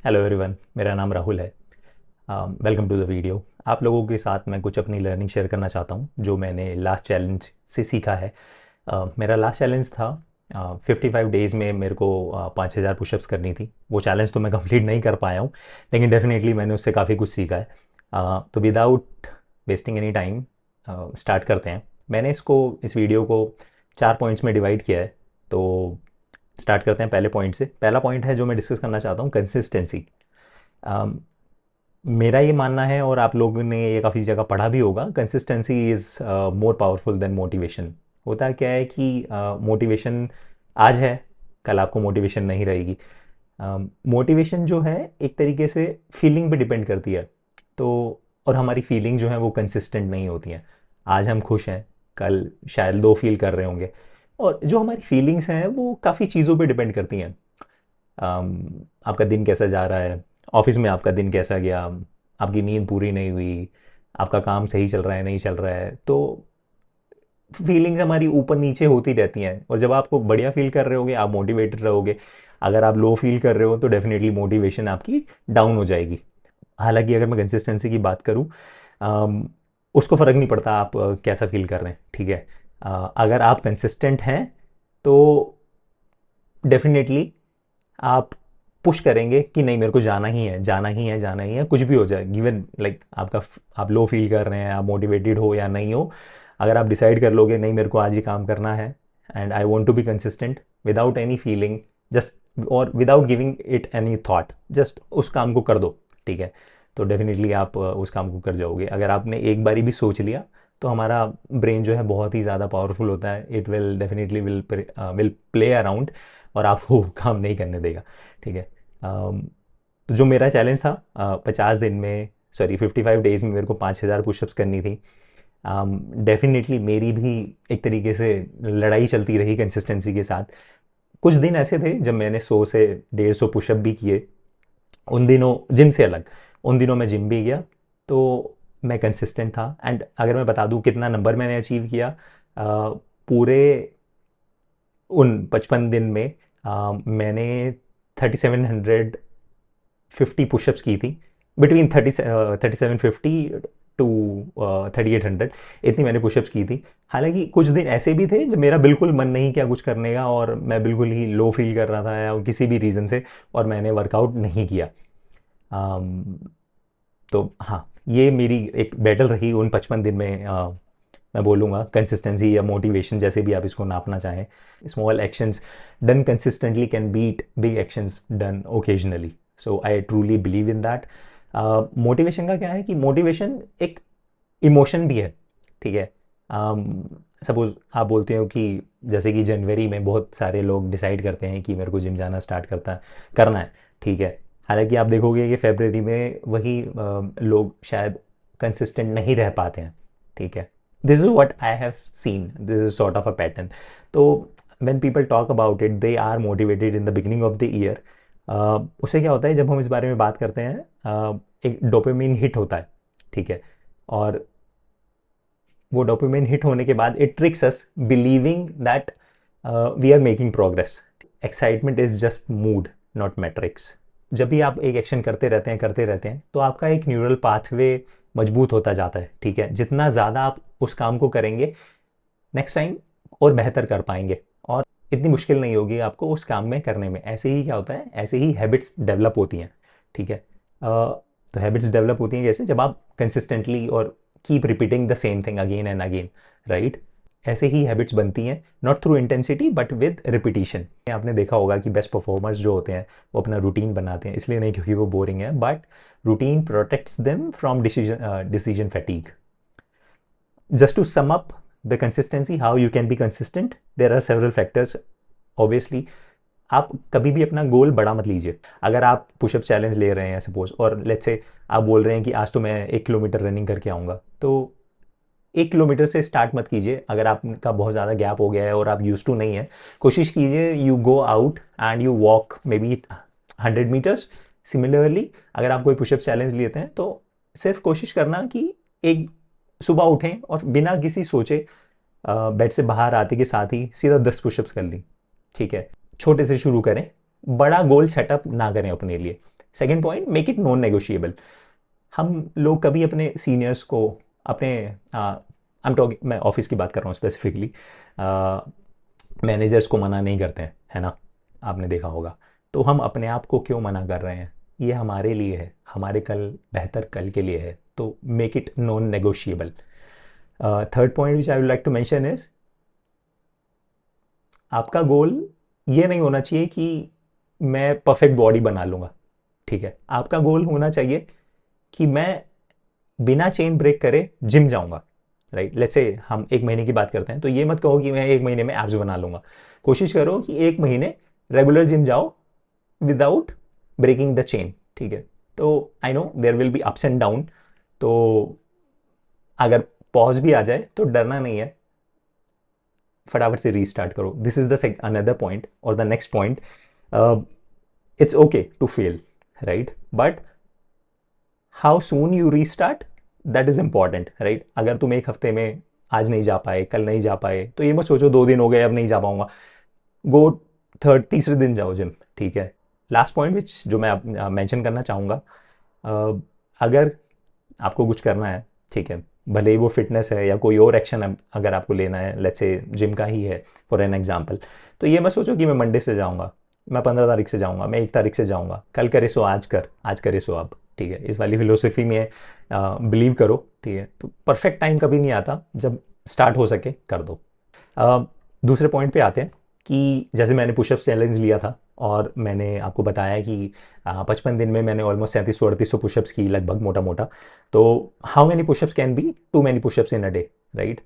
Hello everyone, मेरा नाम राहुल है। Welcome to the video. आप लोगों के साथ मैं कुछ अपनी लर्निंग शेयर करना चाहता हूँ जो मैंने लास्ट चैलेंज से सीखा है। मेरा लास्ट चैलेंज था 55 डेज़ में मेरे को 5,000 पुशअप्स करनी थी। वो चैलेंज तो मैं कंप्लीट नहीं कर पाया हूँ, लेकिन डेफिनेटली मैंने उससे काफ़ी कुछ सीखा है। तो without wasting any time start करते हैं। मैंने इस वीडियो को 4 पॉइंट्स में डिवाइड किया है। तो स्टार्ट करते हैं पहले पॉइंट से। पहला पॉइंट है जो मैं डिस्कस करना चाहता हूँ, कंसिस्टेंसी। मेरा ये मानना है, और आप लोगों ने ये काफ़ी जगह पढ़ा भी होगा, consistency is more powerful than motivation. होता क्या है कि मोटिवेशन आज है, कल आपको मोटिवेशन नहीं रहेगी। मोटिवेशन जो है एक तरीके से फीलिंग पे डिपेंड करती है। तो और हमारी फीलिंग जो है वो कंसिस्टेंट नहीं होती हैं। आज हम खुश हैं, कल शायद लो फील कर रहे होंगे। और जो हमारी फीलिंग्स हैं वो काफ़ी चीज़ों पे डिपेंड करती हैं। आपका दिन कैसा जा रहा है, ऑफिस में आपका दिन कैसा गया, आपकी नींद पूरी नहीं हुई, आपका काम सही चल रहा है नहीं चल रहा है। तो फीलिंग्स हमारी ऊपर नीचे होती रहती हैं, और जब आपको बढ़िया फील कर रहे होगे आप मोटिवेटेड रहोगे। अगर आप लो फील कर रहे हो तो डेफिनेटली मोटिवेशन आपकी डाउन हो जाएगी। हालांकि अगर मैं कंसिस्टेंसी की बात करूँ, अम, उसको फ़र्क नहीं पड़ता आप कैसा फील कर रहे हैं, ठीक है। अगर आप कंसिस्टेंट हैं तो डेफिनेटली आप पुश करेंगे कि नहीं, मेरे को जाना ही है, जाना ही है, जाना ही है, कुछ भी हो जाए। गिवन लाइक आप लो फील कर रहे हैं, आप मोटिवेटेड हो या नहीं हो, अगर आप डिसाइड कर लोगे नहीं मेरे को आज ये काम करना है and I want to be consistent without any feeling, just और without giving it any thought, just उस काम को कर दो, ठीक है। तो डेफिनेटली आप उस काम को कर जाओगे। अगर आपने एक बारी भी सोच लिया तो हमारा ब्रेन जो है बहुत ही ज़्यादा पावरफुल होता है। It will definitely will play around और आपको वो काम नहीं करने देगा, ठीक है। तो जो मेरा चैलेंज था 50 दिन में, सॉरी 55 डेज में मेरे को 5,000 पुशअप्स करनी थी। डेफिनेटली मेरी भी एक तरीके से लड़ाई चलती रही कंसिस्टेंसी के साथ। कुछ दिन ऐसे थे जब मैंने 100 से 150 पुशअप भी किए। उन दिनों जिम से अलग, उन दिनों मैं जिम भी गया, तो मैं कंसिस्टेंट था। एंड अगर मैं बता दूं कितना नंबर मैंने अचीव किया, पूरे उन 55 दिन में मैंने 3750 पुशअप्स की थी। बिटवीन 3750 टू 3800, इतनी मैंने पुशअप्स की थी। हालांकि कुछ दिन ऐसे भी थे जब मेरा बिल्कुल मन नहीं किया कुछ करने का, और मैं बिल्कुल ही लो फील कर रहा था या किसी भी रीज़न से, और मैंने वर्कआउट नहीं किया। अम, तो हाँ, ये मेरी एक बैटल रही उन 55 दिन में। मैं बोलूँगा कंसिस्टेंसी या मोटिवेशन, जैसे भी आप इसको नापना चाहें। Small actions done consistently can beat big actions done occasionally. So I truly believe in that. Motivation का क्या है कि मोटिवेशन एक इमोशन भी है, ठीक है। सपोज आप बोलते हो कि जैसे कि जनवरी में बहुत सारे लोग डिसाइड करते हैं कि मेरे को जिम जाना स्टार्ट करना है, ठीक है। हालांकि आप देखोगे कि फेबररी में वही लोग शायद कंसिस्टेंट नहीं रह पाते हैं, ठीक है। This is what I have seen, this is sort of a pattern. तो when people talk about it they are motivated in the beginning of the year. उससे क्या होता है जब हम इस बारे में बात करते हैं, एक डोपामिन हिट होता है, ठीक है। और वो डोपामिन हिट होने के बाद it tricks us believing that we are making progress. Excitement is just mood, not metrics. जब भी आप एक एक्शन करते रहते हैं तो आपका एक न्यूरल पाथवे मजबूत होता जाता है, ठीक है। जितना ज़्यादा आप उस काम को करेंगे, नेक्स्ट टाइम और बेहतर कर पाएंगे, और इतनी मुश्किल नहीं होगी आपको उस काम में करने में। ऐसे ही क्या होता है, ऐसे ही हैबिट्स डेवलप होती हैं, ठीक है। तो हैबिट्स डेवलप होती हैं जैसे जब आप कंसिस्टेंटली और keep repeating the same thing again and again, right. ऐसे ही हैबिट्स बनती हैं, not through intensity but with repetition. आपने देखा होगा कि बेस्ट परफॉर्मर्स जो होते हैं वो अपना रूटीन बनाते हैं, इसलिए नहीं क्योंकि वो बोरिंग है, but routine protects them from decision fatigue. Just to sum up the consistency, how you can be consistent, there are several factors. Obviously, आप कभी भी अपना गोल बड़ा मत लीजिए। अगर आप पुशअप चैलेंज ले रहे हैं सपोज, और लेट्स से आप बोल रहे हैं कि आज तो मैं 1 किलोमीटर रनिंग करके आऊँगा, तो 1 किलोमीटर से स्टार्ट मत कीजिए। अगर आपका बहुत ज़्यादा गैप हो गया है और आप यूज टू नहीं है, कोशिश कीजिए you go out and you walk maybe 100 meters. Similarly अगर आप कोई पुशअप चैलेंज लेते हैं तो सिर्फ कोशिश करना कि एक सुबह उठें और बिना किसी सोचे बेड से बाहर आते के साथ ही सीधा 10 पुशअप्स कर ली, ठीक है। छोटे से शुरू करें, बड़ा गोल सेटअप ना करें अपने लिए। Second point, make it non negotiable. हम लोग कभी अपने सीनियर्स को, अपने आई एम टॉकिंग, मैं ऑफिस की बात कर रहा हूँ स्पेसिफिकली, मैनेजर्स को मना नहीं करते हैं, है ना, आपने देखा होगा। तो हम अपने आप को क्यों मना कर रहे हैं? ये हमारे लिए है, हमारे कल बेहतर कल के लिए है, तो make it non negotiable. Third point which I would like to mention is, आपका गोल ये नहीं होना चाहिए कि मैं परफेक्ट बॉडी बना लूँगा, ठीक है। आपका गोल होना चाहिए कि मैं बिना चेन ब्रेक करे जिम जाऊँगा, राइट। लेट्स से हम एक महीने की बात करते हैं, तो ये मत कहो कि मैं एक महीने में एब्स बना लूँगा। कोशिश करो कि एक महीने रेगुलर जिम जाओ विदाउट ब्रेकिंग द चेन, ठीक है। तो I know there will be ups and down, तो अगर पॉज भी आ जाए तो डरना नहीं है, फटाफट से रीस्टार्ट करो। This is the another point और the next point, it's okay to fail, right, but how soon you restart, that is important, right. अगर तुम एक हफ्ते में आज नहीं जा पाए, कल नहीं जा पाए, तो ये मत सोचो 2 दिन हो गए अब नहीं जा पाऊंगा, गो थर्ड तीसरे दिन जाओ जिम, ठीक है। लास्ट पॉइंट विच जो मैं मेंशन करना चाहूँगा, अगर आपको कुछ करना है, ठीक है, भले ही वो फिटनेस है या कोई और एक्शन अगर आपको लेना है, लेट्स से जिम का ही है फॉर एन एग्जांपल, तो ये मत सोचो कि मैं मंडे से जाऊँगा, मैं 15 तारीख से जाऊँगा, मैं 1 तारीख से जाऊँगा, कल करे सो आज कर, आज करे सो अब, ठीक है। इस वाली फिलोसफी में बिलीव करो, ठीक है। तो परफेक्ट टाइम कभी नहीं आता, जब स्टार्ट हो सके कर दो। दूसरे पॉइंट पे आते हैं कि जैसे मैंने पुशअप चैलेंज लिया था और मैंने आपको बताया कि 55 दिन में मैंने ऑलमोस्ट 3700-3800 पुशअप्स की लगभग, मोटा मोटा। तो how many pushups can be too many pushups in a day, right.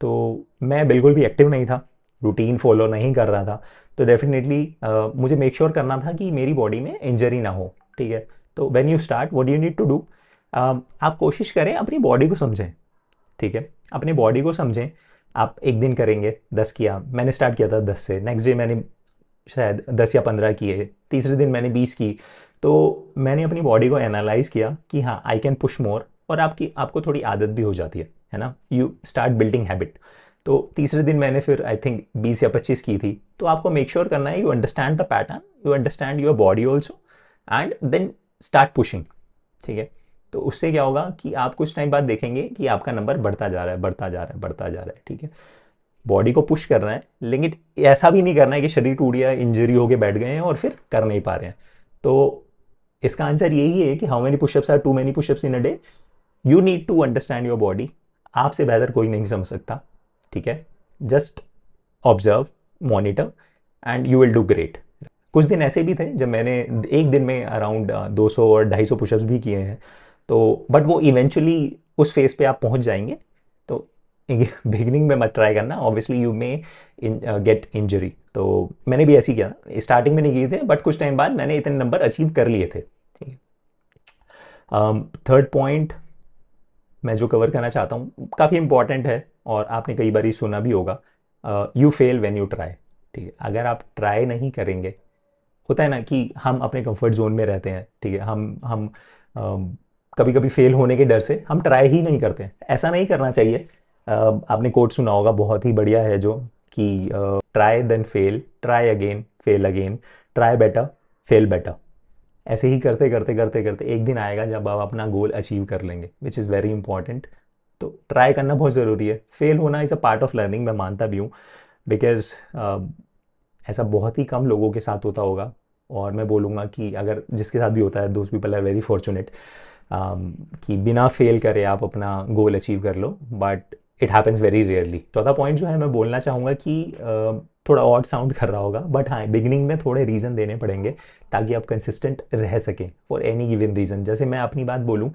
तो मैं बिल्कुल भी एक्टिव नहीं था, रूटीन फॉलो नहीं कर रहा था, तो डेफिनेटली मुझे मेक श्योर करना था कि मेरी बॉडी में इंजरी ना हो, ठीक है। तो when you start what you need to do, आप कोशिश करें अपनी बॉडी को समझें, ठीक है। अपनी बॉडी को समझें। आप एक दिन करेंगे 10 किया, मैंने स्टार्ट किया था 10 से, नेक्स्ट डे मैंने शायद 10 या 15 किए, तीसरे दिन मैंने 20 की। तो मैंने अपनी बॉडी को एनालाइज किया कि हाँ आई कैन पुश मोर, और आपको थोड़ी आदत भी हो जाती है ना, यू स्टार्ट बिल्डिंग हैबिट। तो तीसरे दिन मैंने फिर आई थिंक 20 या 25 की थी। तो आपको मेक श्योर करना है you understand the pattern, you understand your body also, and then start pushing, ठीक है। तो उससे क्या होगा कि आप कुछ टाइम बाद देखेंगे कि आपका नंबर बढ़ता जा रहा है, बढ़ता जा रहा है, बढ़ता जा रहा है, ठीक है। बॉडी को पुश करना है, लेकिन ऐसा भी नहीं करना है कि शरीर टूट गया, इंजरी होके बैठ गए हैं और फिर कर नहीं पा रहे हैं। तो इसका आंसर यही है कि how many pushups are too many pushups in a day. You need to understand your body, आपसे बेहतर कोई नहीं समझ सकता, ठीक है। Just observe, monitor, and you will do great. कुछ दिन ऐसे भी थे जब मैंने एक दिन में अराउंड 200 और 250 पुशअप्स भी किए हैं। तो बट वो इवेंचुअली उस फेज पे आप पहुंच जाएंगे। तो बिगिनिंग में मत ट्राई करना, obviously you may gate injury. तो मैंने भी ऐसे ही किया, स्टार्टिंग में नहीं किए थे, बट कुछ टाइम बाद मैंने इतने नंबर अचीव कर लिए थे, ठीक है। थर्ड पॉइंट मैं जो कवर करना चाहता हूँ काफ़ी इंपॉर्टेंट है, और आपने कई बार सुना भी होगा, you fail when you try, ठीक है। अगर आप ट्राई नहीं करेंगे, होता है ना कि हम अपने कंफर्ट जोन में रहते हैं, ठीक है, हम कभी कभी फेल होने के डर से हम ट्राई ही नहीं करते हैं। ऐसा नहीं करना चाहिए। आपने कोट सुना होगा, बहुत ही बढ़िया है, जो कि try then fail, try again, fail again, try better, fail better. ऐसे ही करते करते करते करते एक दिन आएगा जब आप अपना गोल अचीव कर लेंगे, विच इज़ वेरी इंपॉर्टेंट। तो ट्राई करना बहुत ज़रूरी है। फेल होना is a part of learning, मैं मानता भी हूँ, बिकॉज ऐसा बहुत ही कम लोगों के साथ होता होगा। और मैं बोलूँगा कि अगर जिसके साथ भी होता है, those people are very fortunate, कि बिना फेल करे आप अपना गोल अचीव कर लो, but it happens very rarely. चौथा पॉइंट जो है मैं बोलना चाहूँगा कि थोड़ा ऑड साउंड कर रहा होगा, बट हाँ बिगिनिंग में थोड़े रीज़न देने पड़ेंगे ताकि आप कंसिस्टेंट रह सकें फॉर एनी गिवन रीज़न। जैसे मैं अपनी बात बोलूँ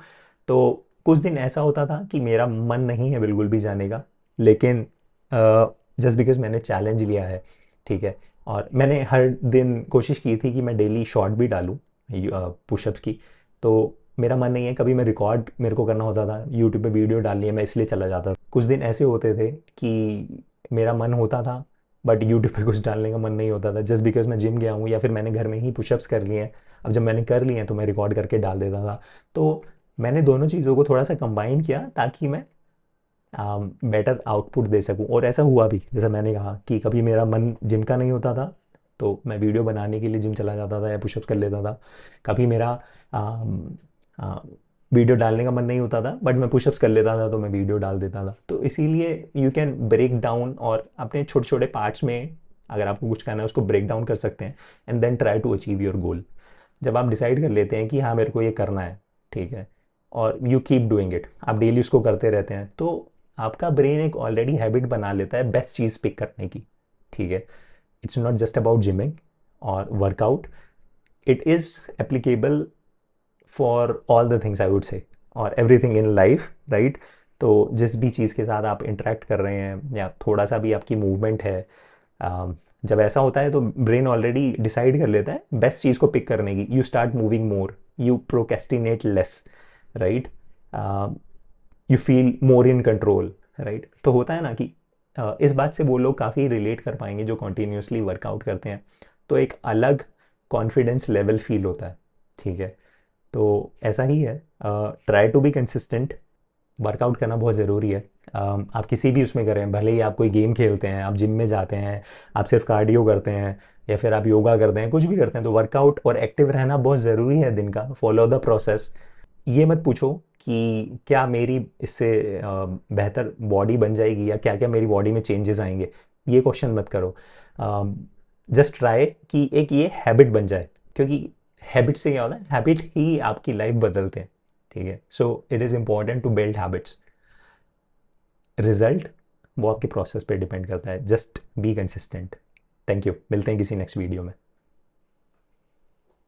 तो कुछ दिन ऐसा होता था कि मेरा मन नहीं है बिल्कुल भी जाने का, लेकिन जस्ट बिकॉज मैंने चैलेंज लिया है, ठीक है, और मैंने हर दिन कोशिश की थी कि मैं डेली शॉर्ट भी डालूँ पुशअप्स की। तो मेरा मन नहीं है, कभी मैं रिकॉर्ड मेरे को करना होता था, यूट्यूब पे वीडियो डालनी है, मैं इसलिए चला जाता था। कुछ दिन ऐसे होते थे कि मेरा मन होता था बट यूट्यूब पे कुछ डालने का मन नहीं होता था, जस्ट बिकॉज मैं जिम गया हूँ या फिर मैंने घर में ही पुशअप्स कर लिए हैं। अब जब मैंने कर लिए हैं तो मैं रिकॉर्ड करके डाल देता था। तो मैंने दोनों चीज़ों को थोड़ा सा कंबाइन किया ताकि मैं बेटर आउटपुट दे सकूं। और ऐसा हुआ भी, जैसा मैंने कहा कि कभी मेरा मन जिम का नहीं होता था तो मैं वीडियो बनाने के लिए जिम चला जाता था या पुशअप्स कर लेता था। कभी मेरा वीडियो डालने का मन नहीं होता था बट मैं पुशअप्स कर लेता था तो मैं वीडियो डाल देता था। तो इसीलिए यू कैन ब्रेक डाउन और अपने छोटे छोटे पार्ट्स में अगर आपको कुछ करना है उसको ब्रेक डाउन कर सकते हैं and then try to achieve your goal. जब आप डिसाइड कर लेते हैं कि हाँ मेरे को ये करना है, ठीक है, और यू कीप डूइंग इट, आप डेली उसको करते रहते हैं, तो आपका ब्रेन एक ऑलरेडी हैबिट बना लेता है बेस्ट चीज़ पिक करने की, ठीक है। It's not just about gymming और workout, it is applicable for all the things I would say, और एवरीथिंग इन लाइफ, राइट। तो जिस भी चीज़ के साथ आप इंटरेक्ट कर रहे हैं या थोड़ा सा भी आपकी मूवमेंट है, जब ऐसा होता है तो ब्रेन ऑलरेडी डिसाइड कर लेता है बेस्ट चीज़ को पिक करने की। You start moving more, you procrastinate less, right, you feel more in control, right. तो होता है ना कि इस बात से वो लोग काफ़ी रिलेट कर पाएंगे जो कॉन्टीन्यूसली वर्कआउट करते हैं, तो एक अलग कॉन्फिडेंस लेवल फील होता है, ठीक है। तो ऐसा ही है, try to be consistent, workout करना बहुत ज़रूरी है। आप किसी भी उसमें करें, भले ही आप कोई गेम खेलते हैं, आप जिम में जाते हैं, आप सिर्फ कार्डियो करते हैं या फिर आप योगा करते हैं, कुछ भी करते हैं, तो वर्कआउट और एक्टिव रहना बहुत ज़रूरी है दिन का। Follow the process. ये मत पूछो कि क्या मेरी इससे बेहतर बॉडी बन जाएगी या क्या क्या मेरी बॉडी में चेंजेस आएंगे, ये क्वेश्चन मत करो। जस्ट ट्राई कि एक ये हैबिट बन जाए, क्योंकि हैबिट से क्या होता है, हैबिट ही आपकी लाइफ बदलते हैं, ठीक है। So it is important to build habits. Result वो आपके प्रोसेस पे डिपेंड करता है, just be consistent. Thank you, मिलते हैं किसी नेक्स्ट वीडियो में।